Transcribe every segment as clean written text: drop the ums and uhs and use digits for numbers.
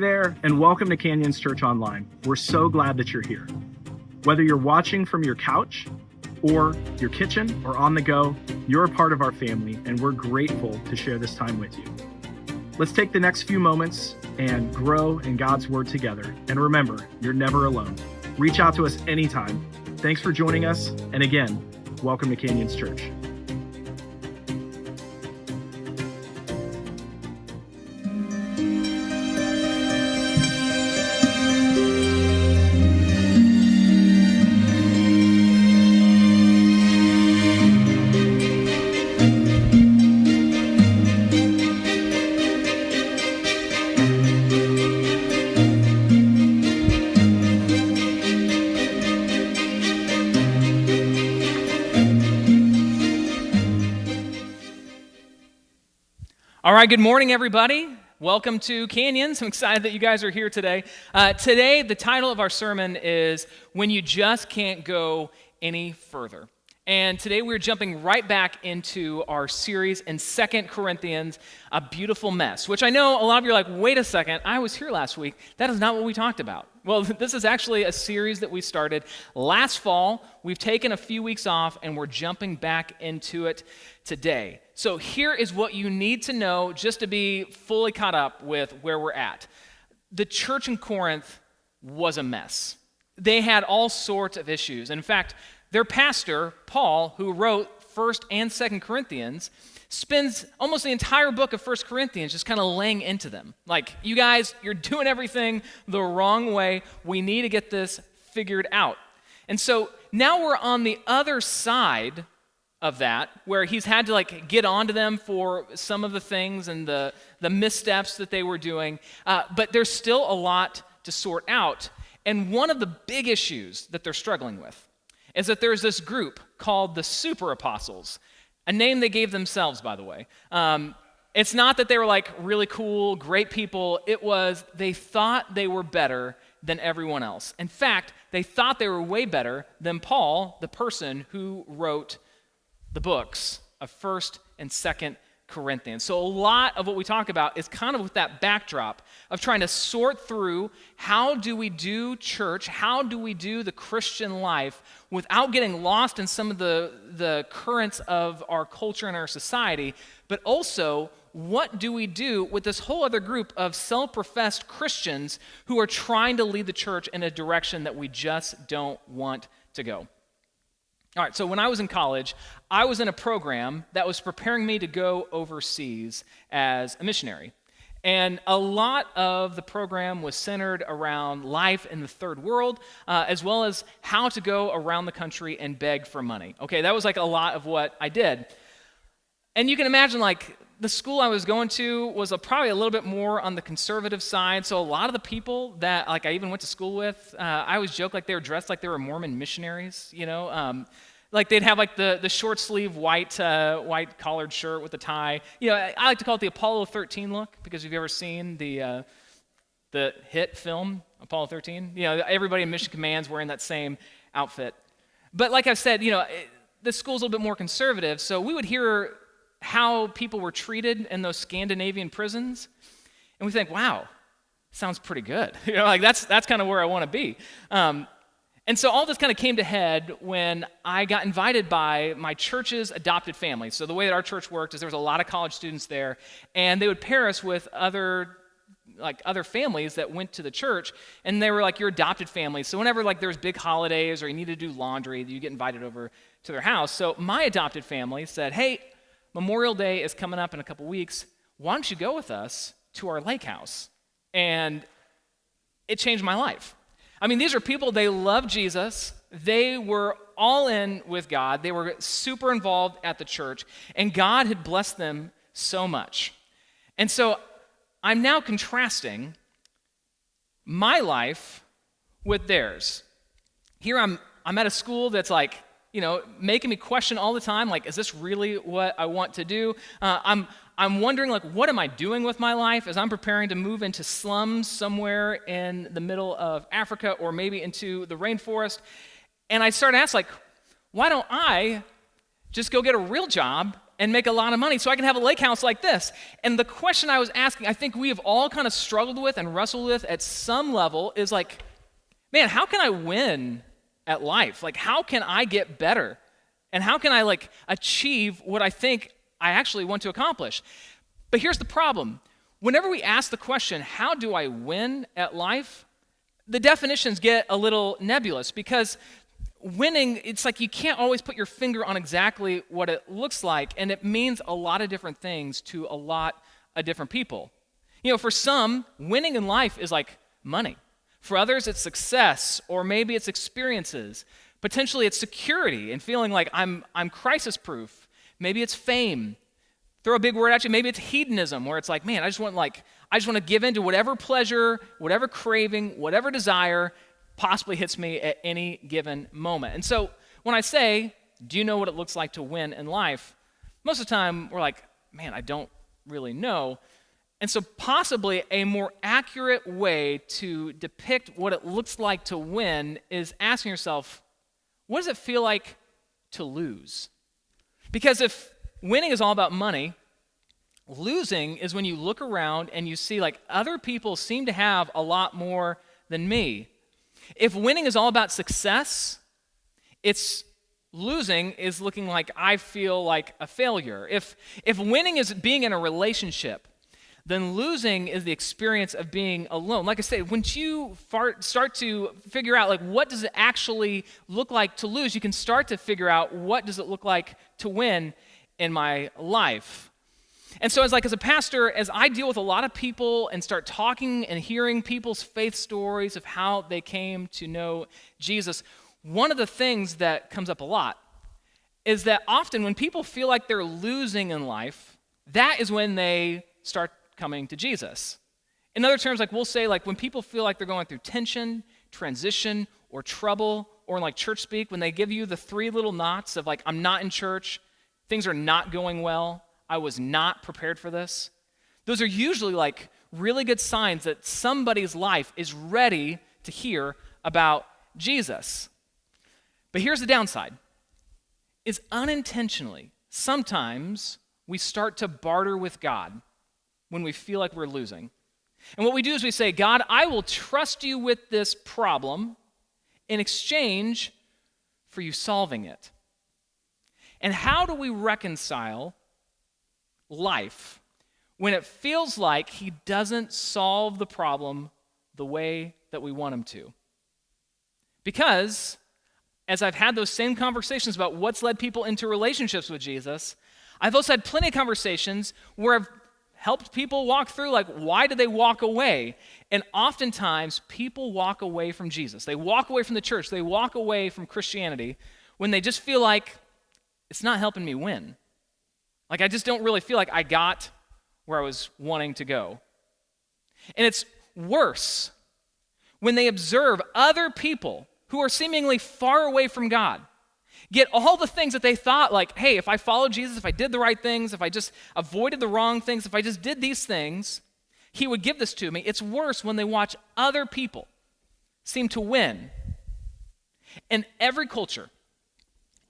there, and welcome to Canyons Church Online. We're so glad that you're here. Whether you're watching from your couch or your kitchen or on the go, you're a part of our family, and we're grateful to share this time with you. Let's take the next few moments and grow in God's Word together. And remember, you're never alone. Reach out to us anytime. Thanks for joining us, and again, welcome to Canyons Church. All right, good morning, everybody. Welcome to Canyons. I'm excited that you guys are here today. Today, the title of our sermon is When You Just Can't Go Any Further. And today we're jumping right back into our series in 2 Corinthians, A Beautiful Mess, which I know a lot of you are like, wait a second, I was here last week. That is not what we talked about. Well, this is actually a series that we started last fall. We've taken a few weeks off, and we're jumping back into it today. So here is what you need to know just to be fully caught up with where we're at. The church in Corinth was a mess. They had all sorts of issues. In fact, their pastor, Paul, who wrote 1st and 2nd Corinthians, spends almost the entire book of 1 Corinthians just kind of laying into them. Like, you guys, you're doing everything the wrong way. We need to get this figured out. And so now we're on the other side of that, where he's had to get onto them for some of the things and the missteps that they were doing. But there's still a lot to sort out. And one of the big issues that they're struggling with is that there's this group called the super apostles, a name they gave themselves, by the way. It's not that they were really cool, great people. It was they thought they were better than everyone else. In fact, they thought they were way better than Paul, the person who wrote the books of 1st and 2nd Corinthians. So a lot of what we talk about is kind of with that backdrop of trying to sort through how do we do church, how do we do the Christian life without getting lost in some of the currents of our culture and our society, but also what do we do with this whole other group of self-professed Christians who are trying to lead the church in a direction that we just don't want to go. All right, so when I was in college, I was in a program that was preparing me to go overseas as a missionary. And a lot of the program was centered around life in the third world, as well as how to go around the country and beg for money. Okay, that was a lot of what I did. And you can imagine, the school I was going to was probably a little bit more on the conservative side. So a lot of the people that I even went to school with, I always joke they were dressed like they were Mormon missionaries, you know. They'd have the short sleeve white collared shirt with a tie. You know, I like to call it the Apollo 13 look, because if you've ever seen the hit film Apollo 13, you know, everybody in Mission Command's wearing that same outfit. But like I said, you know, the school's a little bit more conservative, so we would hear how people were treated in those Scandinavian prisons, and we think, wow, sounds pretty good. You know, that's kind of where I want to be. And so all this kind of came to head when I got invited by my church's adopted family. So the way that our church worked is there was a lot of college students there, and they would pair us with other families that went to the church, and they were your adopted family. So whenever there was big holidays or you needed to do laundry, you get invited over to their house. So my adopted family said, hey, Memorial Day is coming up in a couple weeks. Why don't you go with us to our lake house? And it changed my life. I mean, these are people, they love Jesus. They were all in with God. They were super involved at the church, and God had blessed them so much. And so I'm now contrasting my life with theirs. Here I'm at a school that's making me question all the time, is this really what I want to do? I'm wondering, what am I doing with my life as I'm preparing to move into slums somewhere in the middle of Africa or maybe into the rainforest? And I started to ask, why don't I just go get a real job and make a lot of money so I can have a lake house like this. And the question I was asking, I think we have all kind of struggled with and wrestled with at some level is like, man, how can I win at life? Like, how can I get better? And how can I like achieve what I think I actually want to accomplish? But here's the problem. Whenever we ask the question, how do I win at life? The definitions get a little nebulous because winning, it's like you can't always put your finger on exactly what it looks like, and it means a lot of different things to a lot of different people. You know, for some, winning in life is like money. For others, it's success, or maybe it's experiences. Potentially, it's security and feeling like I'm crisis-proof. Maybe it's fame. Throw a big word at you. Maybe it's hedonism, where it's like, man, I just want to give in to whatever pleasure, whatever craving, whatever desire possibly hits me at any given moment. And so when I say, do you know what it looks like to win in life? Most of the time, we're like, man, I don't really know. And so possibly a more accurate way to depict what it looks like to win is asking yourself, what does it feel like to lose? Because if winning is all about money, losing is when you look around and you see like other people seem to have a lot more than me. If winning is all about success, it's losing is looking like I feel like a failure. If winning is being in a relationship, then losing is the experience of being alone. Like I said, when you start to figure out like what does it actually look like to lose, you can start to figure out what does it look like to win in my life. And so as a pastor, as I deal with a lot of people and start talking and hearing people's faith stories of how they came to know Jesus, one of the things that comes up a lot is that often when people feel like they're losing in life, that is when they start coming to Jesus. In other terms, like we'll say like when people feel like they're going through tension, transition, or trouble, or in like church speak, when they give you the 3 little knots of like, I'm not in church, things are not going well, I was not prepared for this. Those are usually like really good signs that somebody's life is ready to hear about Jesus. But here's the downside, is unintentionally, sometimes we start to barter with God when we feel like we're losing. And what we do is we say, God, I will trust you with this problem in exchange for you solving it. And how do we reconcile life when it feels like he doesn't solve the problem the way that we want him to? Because as I've had those same conversations about what's led people into relationships with Jesus, I've also had plenty of conversations where I've helped people walk through, like, why did they walk away? And oftentimes, people walk away from Jesus. They walk away from the church. They walk away from Christianity when they just feel like it's not helping me win. Like, I just don't really feel like I got where I was wanting to go. And it's worse when they observe other people who are seemingly far away from God get all the things that they thought, like, hey, if I followed Jesus, if I did the right things, if I just avoided the wrong things, if I just did these things, he would give this to me. It's worse when they watch other people seem to win. And every culture,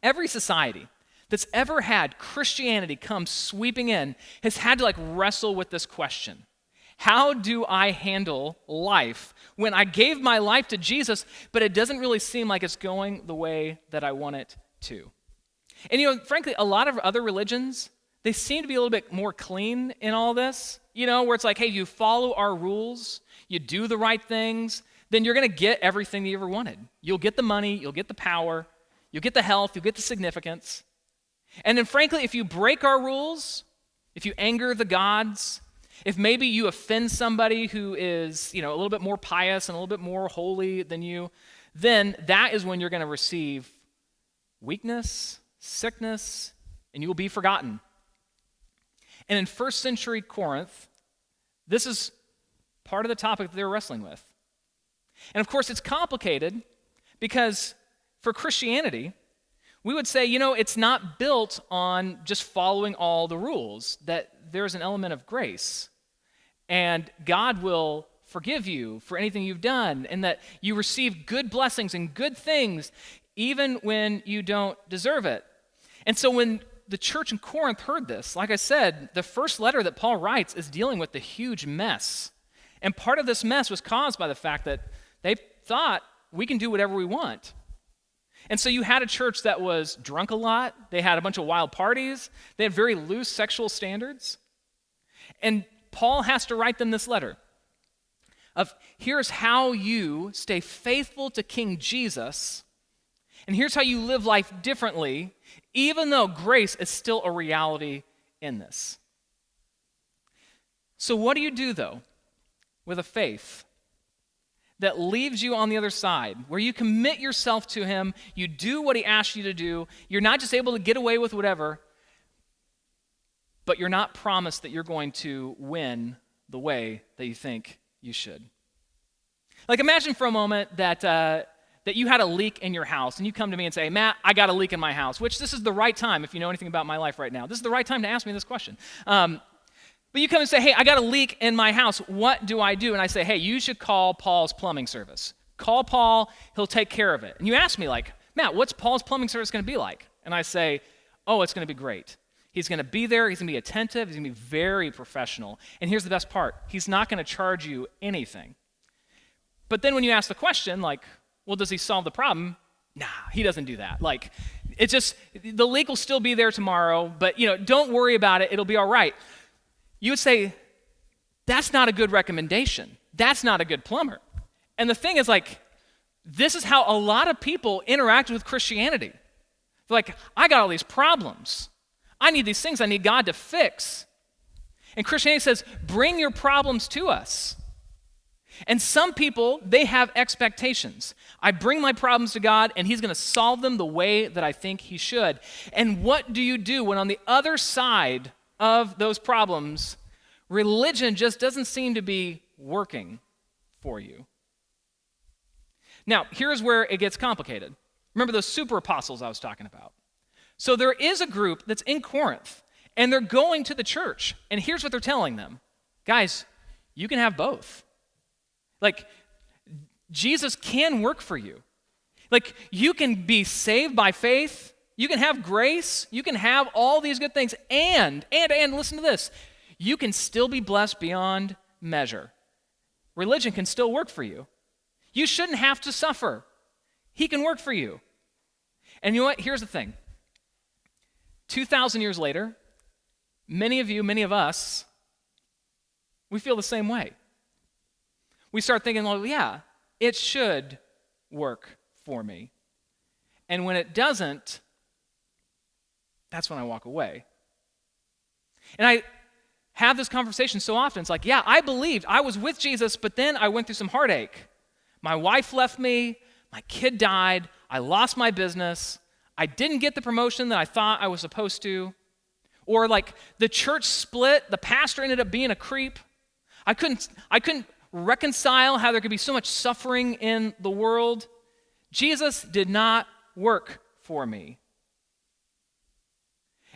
every society that's ever had Christianity come sweeping in has had to wrestle with this question. How do I handle life when I gave my life to Jesus, but it doesn't really seem like it's going the way that I want it to? And frankly, a lot of other religions, they seem to be a little bit more clean in all this, where it's like, hey, you follow our rules, you do the right things, then you're going to get everything you ever wanted. You'll get the money, you'll get the power, you'll get the health, you'll get the significance. And then frankly, if you break our rules, if you anger the gods, if maybe you offend somebody who is, a little bit more pious and a little bit more holy than you, then that is when you're going to receive weakness, sickness, and you will be forgotten. And in first century Corinth, this is part of the topic that they were wrestling with. And of course, it's complicated because for Christianity, we would say, it's not built on just following all the rules, that there's an element of grace, and God will forgive you for anything you've done, and that you receive good blessings and good things even when you don't deserve it. And so when the church in Corinth heard this. Like I said, the first letter that Paul writes is dealing with the huge mess. And part of this mess was caused by the fact that they thought we can do whatever we want. And so you had a church that was drunk a lot. They had a bunch of wild parties. They had very loose sexual standards. And Paul has to write them this letter of here's how you stay faithful to King Jesus, and here's how you live life differently, even though grace is still a reality in this. So what do you do, though, with a faith that leaves you on the other side, where you commit yourself to him, you do what he asks you to do, you're not just able to get away with whatever, but you're not promised that you're going to win the way that you think you should? Like, imagine for a moment that you had a leak in your house, and you come to me and say, Matt, I got a leak in my house, which this is the right time, if you know anything about my life right now. This is the right time to ask me this question. But you come and say, hey, I got a leak in my house. What do I do? And I say, hey, you should call Paul's plumbing service. Call Paul. He'll take care of it. And you ask me, like, Matt, what's Paul's plumbing service going to be like? And I say, oh, it's going to be great. He's going to be there. He's going to be attentive. He's going to be very professional. And here's the best part. He's not going to charge you anything. But then when you ask the question, like, well, does he solve the problem? Nah, he doesn't do that. Like, it's just, the leak will still be there tomorrow, but, don't worry about it. It'll be all right. You would say, that's not a good recommendation. That's not a good plumber. And the thing is, like, this is how a lot of people interact with Christianity. They're like, I got all these problems. I need these things I need God to fix. And Christianity says, bring your problems to us. And some people, they have expectations. I bring my problems to God, and he's going to solve them the way that I think he should. And what do you do when on the other side of those problems, religion just doesn't seem to be working for you? Now, here's where it gets complicated. Remember those super apostles I was talking about? So there is a group that's in Corinth, and they're going to the church, and here's what they're telling them. Guys, you can have both. Like, Jesus can work for you. Like, you can be saved by faith, you can have grace, you can have all these good things, and listen to this, you can still be blessed beyond measure. Religion can still work for you. You shouldn't have to suffer. He can work for you. And you know what? Here's the thing. 2,000 years later, many of us, we feel the same way. We start thinking, well, yeah, it should work for me. And when it doesn't, that's when I walk away. And I have this conversation so often. It's like, yeah, I believed. I was with Jesus, but then I went through some heartache. My wife left me. My kid died. I lost my business. I didn't get the promotion that I thought I was supposed to. Or like the church split. The pastor ended up being a creep. I couldn't reconcile how there could be so much suffering in the world. Jesus did not work for me.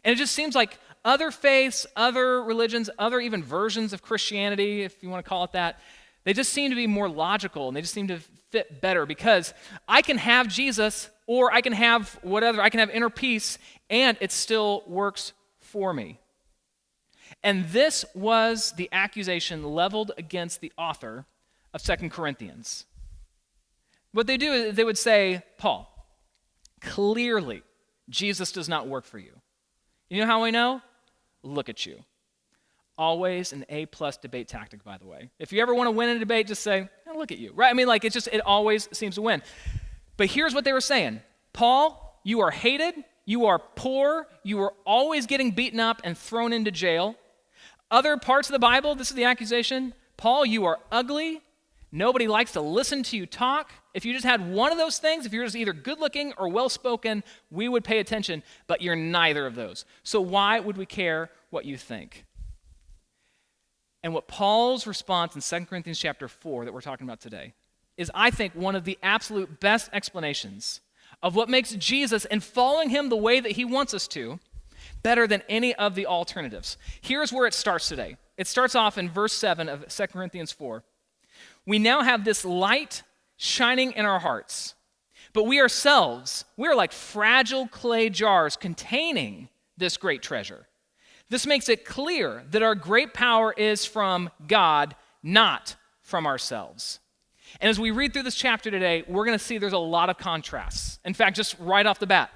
And it just seems like other faiths, other religions, other even versions of Christianity, if you want to call it that, they just seem to be more logical and they just seem to fit better because I can have Jesus or I can have whatever, I can have inner peace and it still works for me. And this was the accusation leveled against the author of 2 Corinthians. What they do is they would say, Paul, clearly Jesus does not work for you. You know how I know? Look at you. Always an A+ debate tactic, by the way. If you ever want to win a debate, just say, oh, look at you, right? I mean, like, it always seems to win. But here's what they were saying. Paul, you are hated, you are poor, you are always getting beaten up and thrown into jail. Other parts of the Bible, this is the accusation. Paul, you are ugly. Nobody likes to listen to you talk. If you just had one of those things, if you're just either good-looking or well-spoken, we would pay attention, but you're neither of those. So why would we care what you think? And what Paul's response in 2 Corinthians chapter 4 that we're talking about today is, I think, one of the absolute best explanations of what makes Jesus and following him the way that he wants us to better than any of the alternatives. Here's where it starts today. It starts off in verse 7 of 2 Corinthians 4. We now have this light shining in our hearts, but we ourselves, we're like fragile clay jars containing this great treasure. This makes it clear that our great power is from God, not from ourselves. And as we read through this chapter today, we're going to see there's a lot of contrasts. In fact, just right off the bat,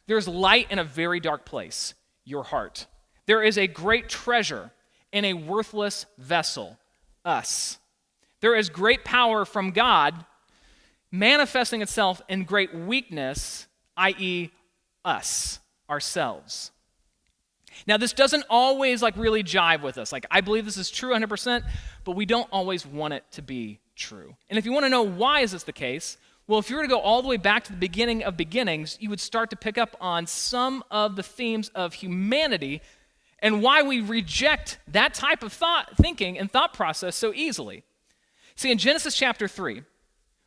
there's light in a very dark place, your heart. There is a great treasure in a worthless vessel, us. There is great power from God manifesting itself in great weakness, i.e., us, ourselves. Now, this doesn't always really jive with us. I believe this is true 100%, but we don't always want it to be true. And if you want to know why is this the case, well, if you were to go all the way back to the beginning of beginnings, you would start to pick up on some of the themes of humanity and why we reject that type of thinking and thought process so easily. See, in Genesis chapter 3,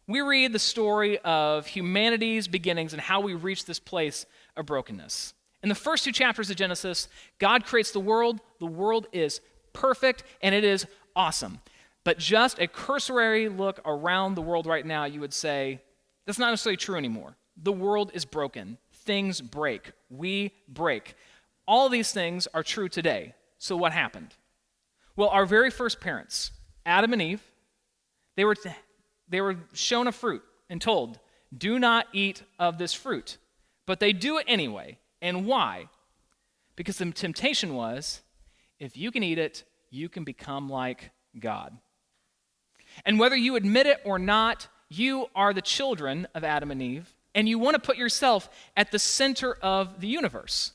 we read the story of humanity's beginnings and how we reach this place of brokenness. In the first 2 chapters of Genesis, God creates the world. The world is perfect, and it is awesome. But just a cursory look around the world right now, you would say, that's not necessarily true anymore. The world is broken. Things break. We break. All of these things are true today. So what happened? Well, our very first parents, Adam and Eve, they were shown a fruit and told, do not eat of this fruit. But they do it anyway. And why? Because the temptation was, if you can eat it, you can become like God. And whether you admit it or not, you are the children of Adam and Eve, and you want to put yourself at the center of the universe.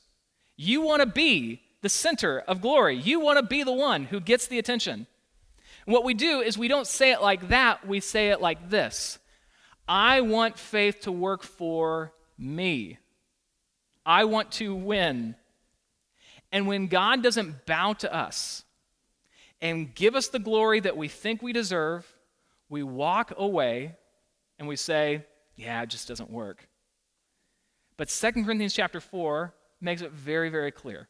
You want to be the center of glory. You want to be the one who gets the attention. And what we do is we don't say it like that, we say it like this. I want faith to work for me. I want to win. And when God doesn't bow to us and give us the glory that we think we deserve, we walk away and we say, yeah, it just doesn't work. But 2 Corinthians chapter 4 makes it very, very clear.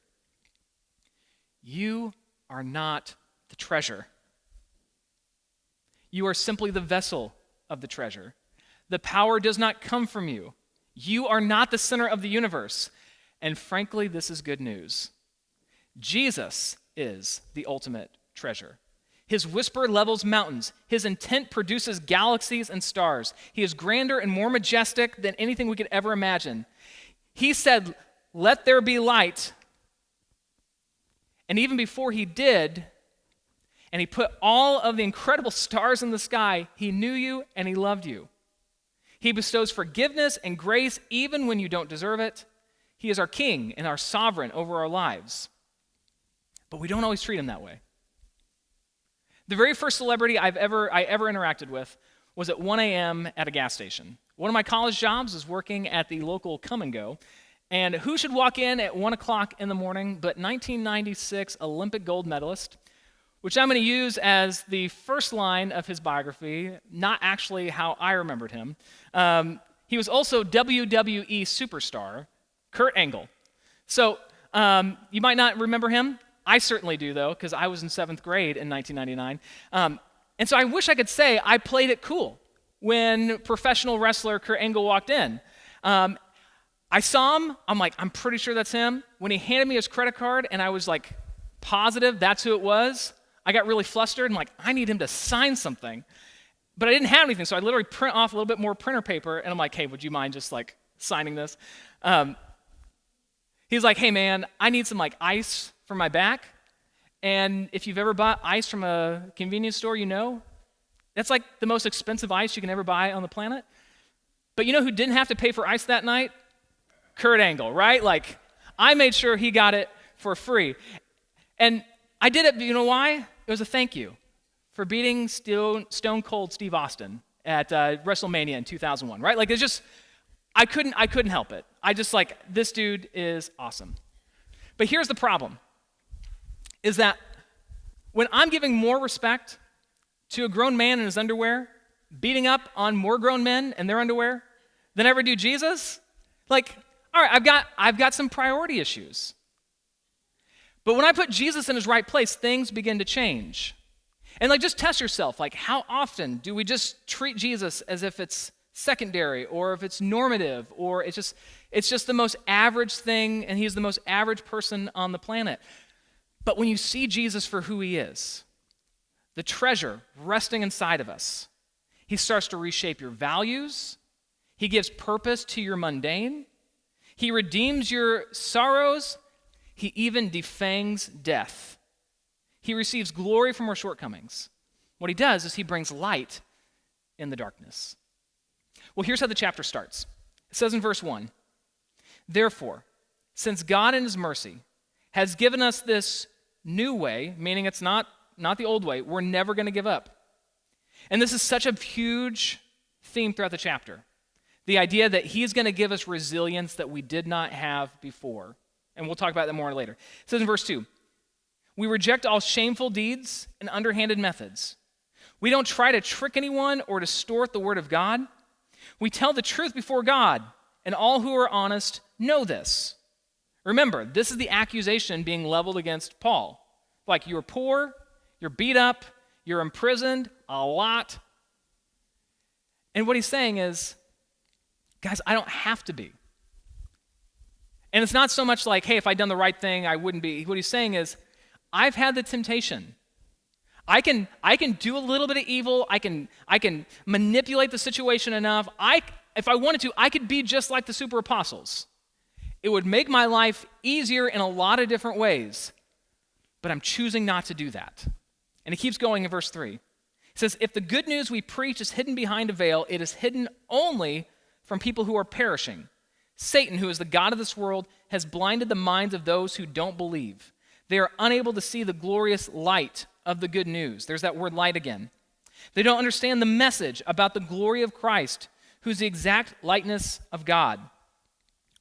You are not the treasure. You are simply the vessel of the treasure. The power does not come from you. You are not the center of the universe. And frankly, this is good news. Jesus is the ultimate treasure. His whisper levels mountains. His intent produces galaxies and stars. He is grander and more majestic than anything we could ever imagine. He said, let there be light. And even before he did, and he put all of the incredible stars in the sky, he knew you and he loved you. He bestows forgiveness and grace even when you don't deserve it. He is our king and our sovereign over our lives. But we don't always treat him that way. The very first celebrity I ever interacted with was at 1 a.m. at a gas station. One of my college jobs was working at the local Come and Go. And who should walk in at 1 o'clock in the morning but 1996 Olympic gold medalist, which I'm going to use as the first line of his biography, not actually how I remembered him. He was also WWE superstar, Kurt Angle. So you might not remember him. I certainly do, though, because I was in 7th grade in 1999. And so I wish I could say I played it cool when professional wrestler Kurt Angle walked in. I saw him. I'm like, I'm pretty sure that's him. When he handed me his credit card and I was like positive that's who it was, I got really flustered. I'm like, I need him to sign something. But I didn't have anything, so I literally print off a little bit more printer paper, and I'm like, hey, would you mind just signing this? He's like, hey, man, I need some ice for my back. And if you've ever bought ice from a convenience store, you know that's the most expensive ice you can ever buy on the planet. But you know who didn't have to pay for ice that night? Kurt Angle, right? I made sure he got it for free. And I did it, you know why? It was a thank you for beating Stone Cold Steve Austin at WrestleMania in 2001, right? It's just, I couldn't help it. I just this dude is awesome. But here's the problem, is that when I'm giving more respect to a grown man in his underwear, beating up on more grown men in their underwear than I ever do Jesus, all right, I've got some priority issues. But when I put Jesus in his right place, things begin to change. And just test yourself, how often do we just treat Jesus as if it's secondary, or if it's normative, or it's just, It's just the most average thing, and he's the most average person on the planet. But when you see Jesus for who he is, the treasure resting inside of us, he starts to reshape your values. He gives purpose to your mundane. He redeems your sorrows. He even defangs death. He receives glory from our shortcomings. What he does is he brings light in the darkness. Well, here's how the chapter starts. It says in verse 1, "Therefore, since God in his mercy has given us this new way," meaning it's not the old way, we're never going to give up. And this is such a huge theme throughout the chapter. The idea that he's going to give us resilience that we did not have before. And we'll talk about that more later. It says in verse 2, "We reject all shameful deeds and underhanded methods. We don't try to trick anyone or distort the word of God. We tell the truth before God, and all who are honest know this." Remember, this is the accusation being leveled against Paul. Like, you're poor, you're beat up, you're imprisoned a lot. And what he's saying is, guys, I don't have to be. And it's not so much like, hey, if I'd done the right thing, I wouldn't be. What he's saying is, I've had the temptation. I can do a little bit of evil. I can manipulate the situation enough. If I wanted to, I could be just like the super apostles. It would make my life easier in a lot of different ways. But I'm choosing not to do that. And he keeps going in verse 3. He says, "If the good news we preach is hidden behind a veil, it is hidden only from people who are perishing. Satan, who is the god of this world, has blinded the minds of those who don't believe. They are unable to see the glorious light of the good news." There's that word light again. "They don't understand the message about the glory of Christ, who's the exact likeness of God."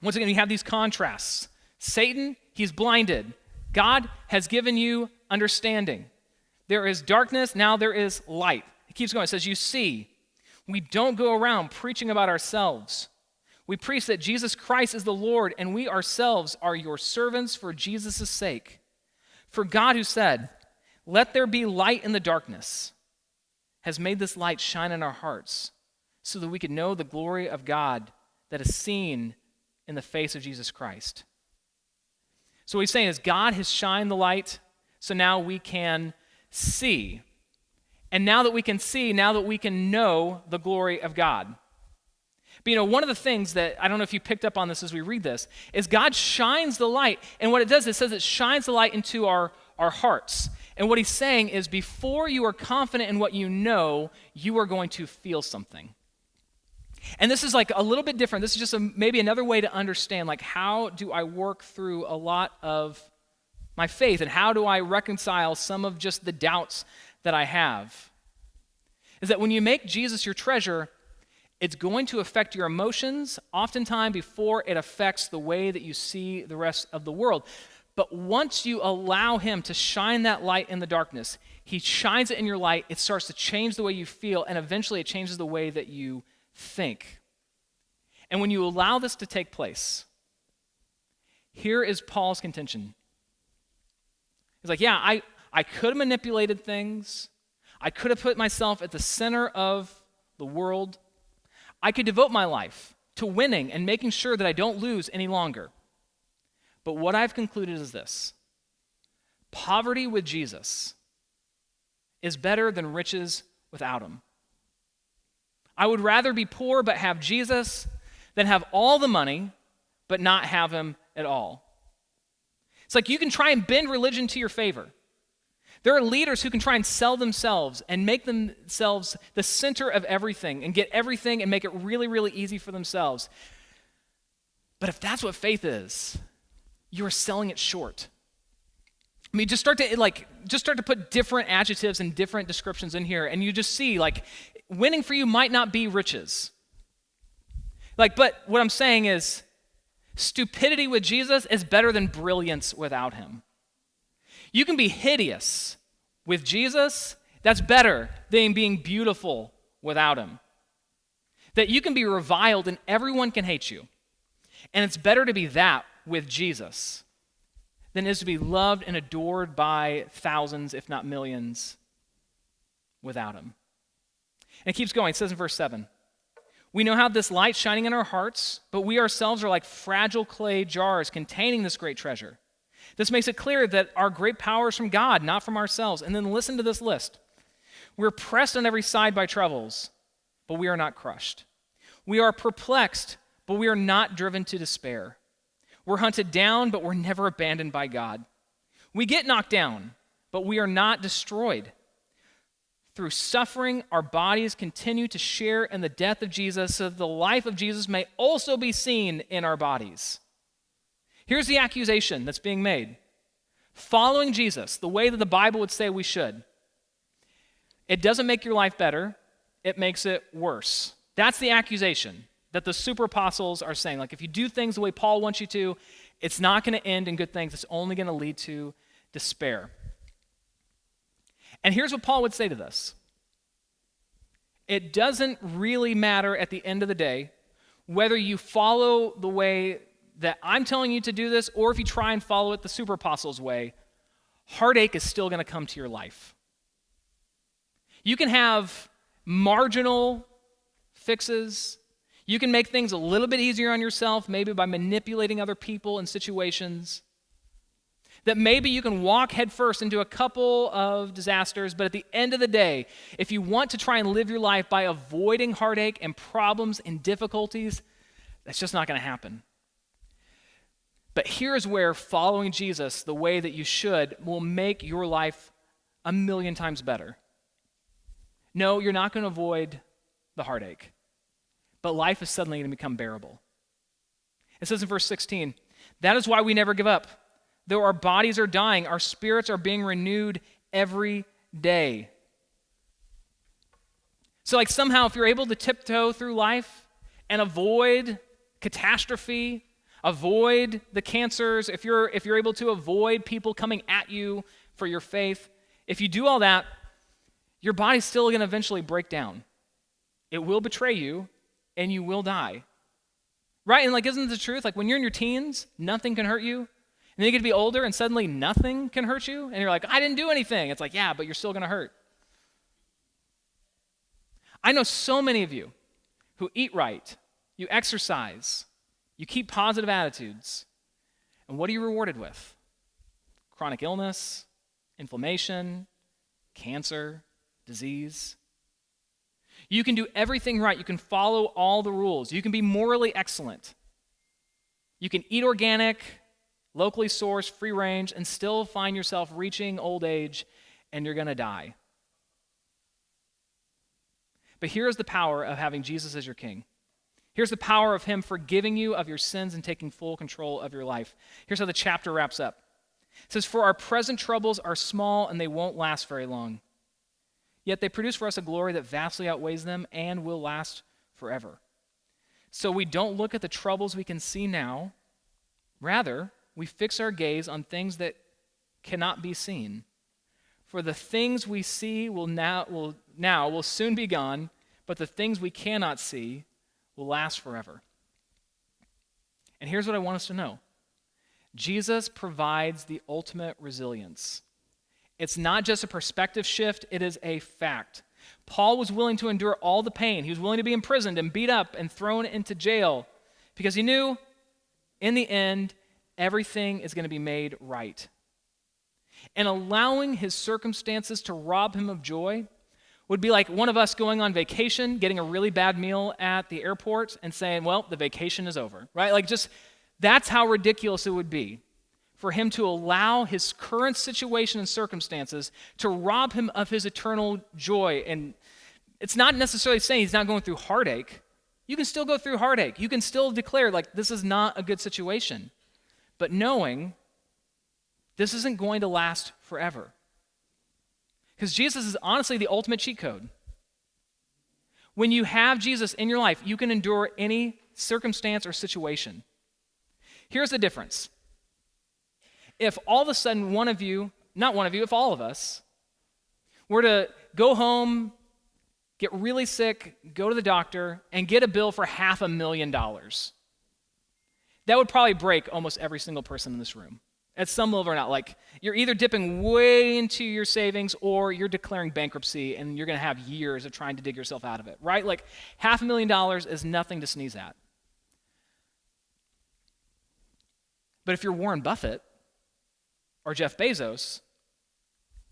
Once again, you have these contrasts. Satan, he's blinded. God has given you understanding. There is darkness, now there is light. It keeps going. It says, "You see, we don't go around preaching about ourselves. We preach that Jesus Christ is the Lord, and we ourselves are your servants for Jesus' sake. For God, who said, 'Let there be light in the darkness,' has made this light shine in our hearts so that we can know the glory of God that is seen in the face of Jesus Christ." So what he's saying is God has shined the light, so now we can see. And now that we can see, now that we can know the glory of God. But one of the things that, I don't know if you picked up on this as we read this, is God shines the light. And what it does, it says it shines the light into our hearts. And what he's saying is before you are confident in what you know, you are going to feel something. And this is like a little bit different. This is just maybe another way to understand, like, how do I work through a lot of my faith, and how do I reconcile some of just the doubts that I have? Is that when you make Jesus your treasure, it's going to affect your emotions, oftentimes before it affects the way that you see the rest of the world. But once you allow him to shine that light in the darkness, he shines it in your light, it starts to change the way you feel, and eventually it changes the way that you think. And when you allow this to take place, here is Paul's contention. He's like, yeah, I could have manipulated things. I could have put myself at the center of the world. I could devote my life to winning and making sure that I don't lose any longer. But what I've concluded is this: poverty with Jesus is better than riches without him. I would rather be poor but have Jesus than have all the money but not have him at all. It's like you can try and bend religion to your favor. There are leaders who can try and sell themselves and make themselves the center of everything and get everything and make it really, really easy for themselves. But if that's what faith is, you are selling it short. I mean, just start to put different adjectives and different descriptions in here, and you just see, like, winning for you might not be riches. But what I'm saying is, stupidity with Jesus is better than brilliance without him. You can be hideous with Jesus, that's better than being beautiful without him. That you can be reviled and everyone can hate you. And it's better to be that with Jesus than it is to be loved and adored by thousands, if not millions, without him. And it keeps going. It says in verse 7, We know how this light shining in our hearts, but we ourselves are like fragile clay jars containing this great treasure. This makes it clear that our great power is from God, not from ourselves. And then listen to this list. We're pressed on every side by troubles, but we are not crushed. We are perplexed, but we are not driven to despair. We're hunted down, but we're never abandoned by God. We get knocked down, but we are not destroyed. Through suffering, our bodies continue to share in the death of Jesus so that the life of Jesus may also be seen in our bodies. Here's the accusation that's being made. Following Jesus, the way that the Bible would say we should, it doesn't make your life better, it makes it worse. That's the accusation that the super apostles are saying. Like, if you do things the way Paul wants you to, it's not going to end in good things. It's only going to lead to despair. And here's what Paul would say to this. It doesn't really matter at the end of the day whether you follow the way that I'm telling you to do this or if you try and follow it the super apostles' way. Heartache is still going to come to your life. You can have marginal fixes. You can make things a little bit easier on yourself, maybe by manipulating other people and situations. That maybe you can walk headfirst into a couple of disasters, but at the end of the day, if you want to try and live your life by avoiding heartache and problems and difficulties, that's just not going to happen. But here's where following Jesus the way that you should will make your life 1,000,000 times better. No, you're not going to avoid the heartache, but life is suddenly going to become bearable. It says in verse 16, that is why we never give up. Though our bodies are dying, our spirits are being renewed every day. So like somehow if you're able to tiptoe through life and avoid catastrophe, avoid the cancers, if you're able to avoid people coming at you for your faith, if you do all that, your body's still going to eventually break down. It will betray you and you will die. Right? And like, isn't the truth? Like when you're in your teens, nothing can hurt you. And then you get to be older and suddenly nothing can hurt you. And you're like, I didn't do anything. It's like, yeah, but you're still going to hurt. I know so many of you who eat right, you exercise, you keep positive attitudes. And what are you rewarded with? Chronic illness, inflammation, cancer, disease. You can do everything right. You can follow all the rules. You can be morally excellent. You can eat organic, locally sourced, free range, and still find yourself reaching old age, and you're going to die. But here's the power of having Jesus as your king. Here's the power of him forgiving you of your sins and taking full control of your life. Here's how the chapter wraps up. It says, for our present troubles are small and they won't last very long. Yet they produce for us a glory that vastly outweighs them and will last forever. So we don't look at the troubles we can see now. Rather, we fix our gaze on things that cannot be seen. For the things we see will soon be gone, but the things we cannot see will last forever. And here's what I want us to know. Jesus provides the ultimate resilience. It's not just a perspective shift, it is a fact. Paul was willing to endure all the pain. He was willing to be imprisoned and beat up and thrown into jail because he knew in the end, everything is going to be made right. And allowing his circumstances to rob him of joy would be like one of us going on vacation, getting a really bad meal at the airport and saying, well, the vacation is over, right? Like just, that's how ridiculous it would be for him to allow his current situation and circumstances to rob him of his eternal joy. And it's not necessarily saying he's not going through heartache. You can still go through heartache. You can still declare, like, this is not a good situation. But knowing this isn't going to last forever. Because Jesus is honestly the ultimate cheat code. When you have Jesus in your life, you can endure any circumstance or situation. Here's the difference. If all of a sudden if all of us were to go home, get really sick, go to the doctor, and get a bill for $500,000, that would probably break almost every single person in this room. at some level or not. Like, you're either dipping way into your savings or you're declaring bankruptcy and you're going to have years of trying to dig yourself out of it, right? Like, $500,000 is nothing to sneeze at. But if you're Warren Buffett or Jeff Bezos,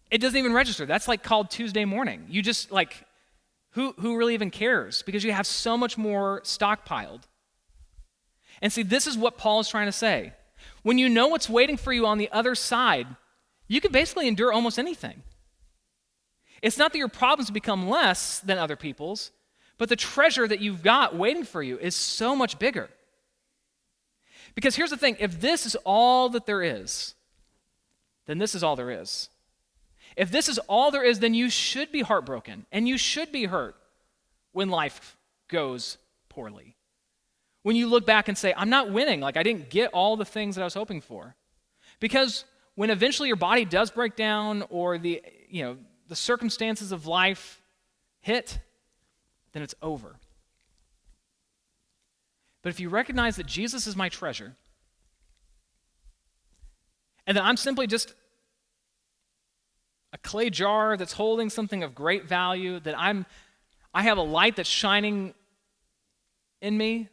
it doesn't even register. That's like called Tuesday morning. You just like, who really even cares? Because you have so much more stockpiled. And see, this is what Paul is trying to say. When you know what's waiting for you on the other side, you can basically endure almost anything. It's not that your problems become less than other people's, but the treasure that you've got waiting for you is so much bigger. Because here's the thing, if this is all that there is, then this is all there is. If this is all there is, then you should be heartbroken and you should be hurt when life goes poorly. When you look back and say, I'm not winning, like I didn't get all the things that I was hoping for. Because when eventually your body does break down or the circumstances of life hit, then it's over. But if you recognize that Jesus is my treasure, and that I'm simply just a clay jar that's holding something of great value, that I have a light that's shining in me,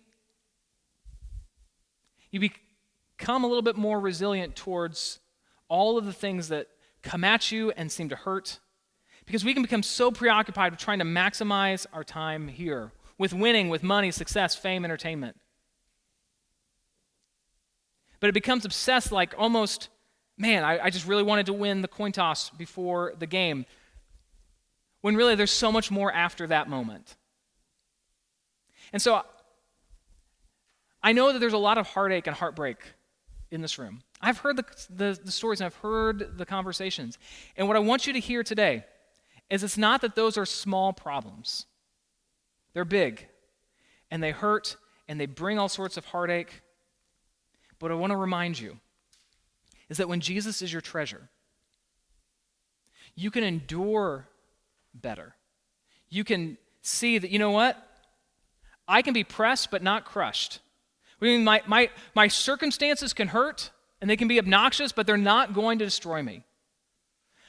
you become a little bit more resilient towards all of the things that come at you and seem to hurt, because we can become so preoccupied with trying to maximize our time here, with winning, with money, success, fame, entertainment. But it becomes obsessed, like almost, man, I just really wanted to win the coin toss before the game, when really there's so much more after that moment. And so I know that there's a lot of heartache and heartbreak in this room. I've heard the stories and I've heard the conversations. And what I want you to hear today is it's not that those are small problems. They're big, and they hurt, and they bring all sorts of heartache. But what I want to remind you is that when Jesus is your treasure, you can endure better. You can see that, you know what? I can be pressed but not crushed. I mean, my circumstances can hurt, and they can be obnoxious, but they're not going to destroy me.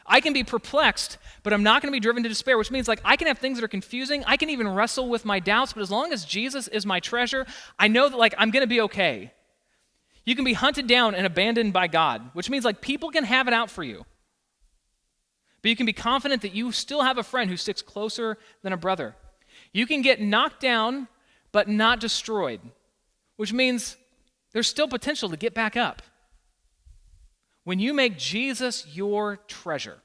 I can be perplexed, but I'm not going to be driven to despair, which means like I can have things that are confusing. I can even wrestle with my doubts, but as long as Jesus is my treasure, I know that like I'm going to be okay. You can be hunted down and abandoned by God, which means like people can have it out for you. But you can be confident that you still have a friend who sticks closer than a brother. You can get knocked down, but not destroyed, which means there's still potential to get back up. When you make Jesus your treasure,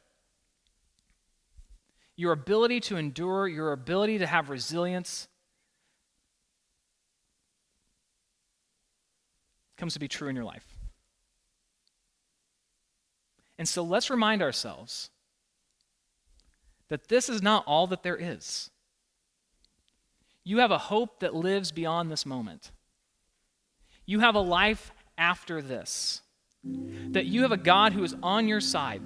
your ability to endure, your ability to have resilience comes to be true in your life. And so let's remind ourselves that this is not all that there is. You have a hope that lives beyond this moment. You have a life after this. That you have a God who is on your side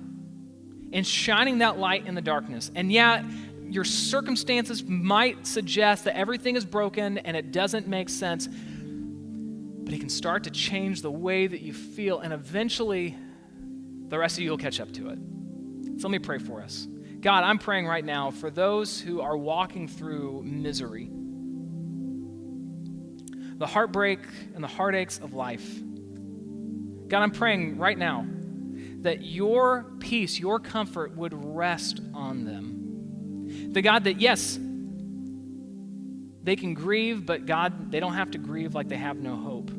and shining that light in the darkness. And yeah, your circumstances might suggest that everything is broken and it doesn't make sense, but He can start to change the way that you feel, and eventually the rest of you will catch up to it. So let me pray for us. God, I'm praying right now for those who are walking through misery, the heartbreak and the heartaches of life. God, I'm praying right now that your peace, your comfort would rest on them. The God that, yes, they can grieve, but God, they don't have to grieve like they have no hope.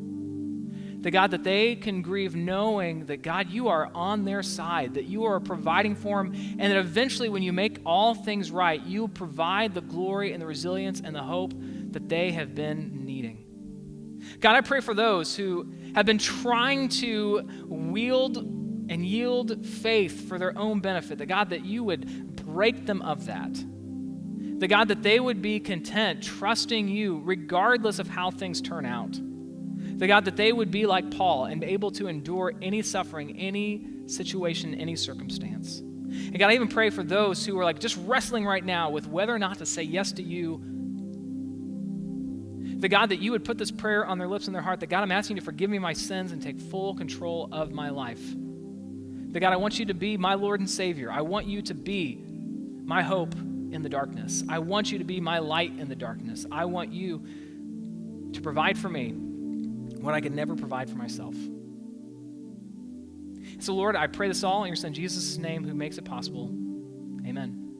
The God that they can grieve knowing that, God, you are on their side, that you are providing for them, and that eventually when you make all things right, you provide the glory and the resilience and the hope that they have been needing. God, I pray for those who have been trying to wield and yield faith for their own benefit, that God, that you would break them of that. The God, that they would be content trusting you regardless of how things turn out. The God, that they would be like Paul and be able to endure any suffering, any situation, any circumstance. And God, I even pray for those who are like just wrestling right now with whether or not to say yes to you. The God, that you would put this prayer on their lips and their heart, that God, I'm asking you to forgive me my sins and take full control of my life. That God, I want you to be my Lord and Savior. I want you to be my hope in the darkness. I want you to be my light in the darkness. I want you to provide for me what I could never provide for myself. So Lord, I pray this all in your son Jesus' name who makes it possible. Amen.